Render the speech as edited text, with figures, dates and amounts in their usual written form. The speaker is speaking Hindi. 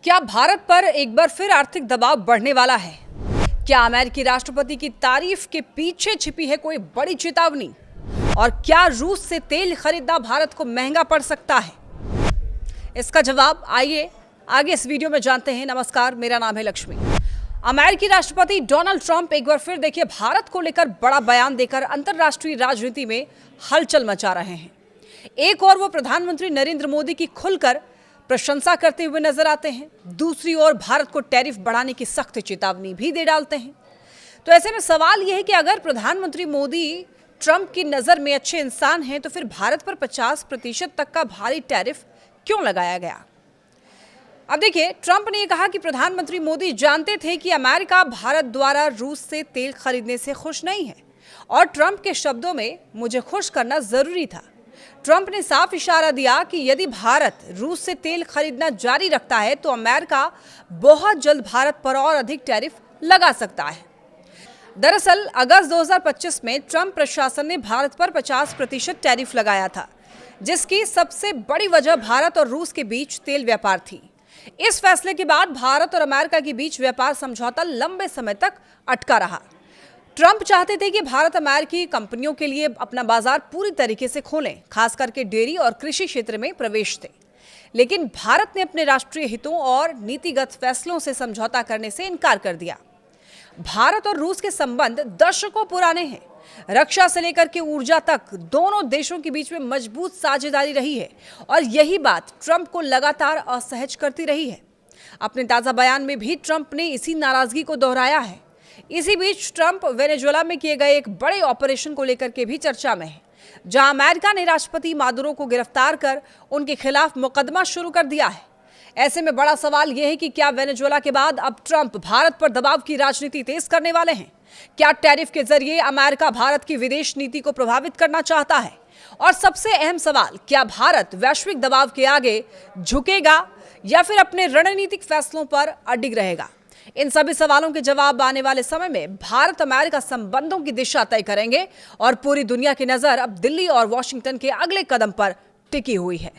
क्या भारत पर एक बार फिर आर्थिक दबाव बढ़ने वाला है? क्या अमेरिकी राष्ट्रपति की तारीफ के पीछे छिपी है कोई बड़ी चेतावनी? और क्या रूस से तेल खरीदना भारत को महंगा पड़ सकता है? इसका जवाब आइए आगे इस वीडियो में जानते हैं। नमस्कार, मेरा नाम है लक्ष्मी। अमेरिकी राष्ट्रपति डोनाल्ड ट्रंप एक बार फिर देखिए भारत को लेकर बड़ा बयान देकर अंतर्राष्ट्रीय राजनीति में हलचल मचा रहे हैं। एक और वो प्रधानमंत्री नरेंद्र मोदी की खुलकर प्रशंसा करते हुए नजर आते हैं, दूसरी ओर भारत को टैरिफ बढ़ाने की सख्त चेतावनी भी दे डालते हैं। तो ऐसे में सवाल यह है कि अगर प्रधानमंत्री मोदी ट्रंप की नजर में अच्छे इंसान हैं, तो फिर भारत पर 50% तक का भारी टैरिफ क्यों लगाया गया? अब देखिए, ट्रंप ने कहा कि प्रधानमंत्री मोदी जानते थे कि अमेरिका भारत द्वारा रूस से तेल खरीदने से खुश नहीं है और ट्रंप के शब्दों में मुझे खुश करना जरूरी था। ट्रंप ने साफ इशारा दिया कि यदि भारत रूस से तेल खरीदना जारी रखता है तो अमेरिका बहुत जल्द भारत पर और अधिक टैरिफ लगा सकता है। दरअसल अगस्त 2025 में ट्रंप प्रशासन ने भारत पर 50% टैरिफ लगाया था, जिसकी सबसे बड़ी वजह भारत और रूस के बीच तेल व्यापार थी। इस फैसले के बाद भारत और अमेरिका के बीच व्यापार समझौता लंबे समय तक अटका रहा। ट्रंप चाहते थे कि भारत अमेरिकी कंपनियों के लिए अपना बाजार पूरी तरीके से खोलें, खास करके डेयरी और कृषि क्षेत्र में प्रवेश दें। लेकिन भारत ने अपने राष्ट्रीय हितों और नीतिगत फैसलों से समझौता करने से इनकार कर दिया। भारत और रूस के संबंध दशकों पुराने हैं। रक्षा से लेकर के ऊर्जा तक दोनों देशों के बीच में मजबूत साझेदारी रही है और यही बात ट्रंप को लगातार असहज करती रही है। अपने ताजा बयान में भी ट्रंप ने इसी नाराजगी को दोहराया है। इसी बीच ट्रंप वेनेजुएला में किए गए एक बड़े ऑपरेशन को लेकर के भी चर्चा में है, जहां अमेरिका ने राष्ट्रपति मादुरो को गिरफ्तार कर उनके खिलाफ मुकदमा शुरू कर दिया है। ऐसे में बड़ा सवाल यह है कि क्या वेनेजुएला के बाद अब ट्रंप भारत पर दबाव की राजनीति तेज करने वाले हैं? क्या टैरिफ के जरिए अमेरिका भारत की विदेश नीति को प्रभावित करना चाहता है? और सबसे अहम सवाल, क्या भारत वैश्विक दबाव के आगे झुकेगा या फिर अपने रणनीतिक फैसलों पर अडिग रहेगा? इन सभी सवालों के जवाब आने वाले समय में भारत अमेरिका संबंधों की दिशा तय करेंगे और पूरी दुनिया की नजर अब दिल्ली और वॉशिंगटन के अगले कदम पर टिकी हुई है।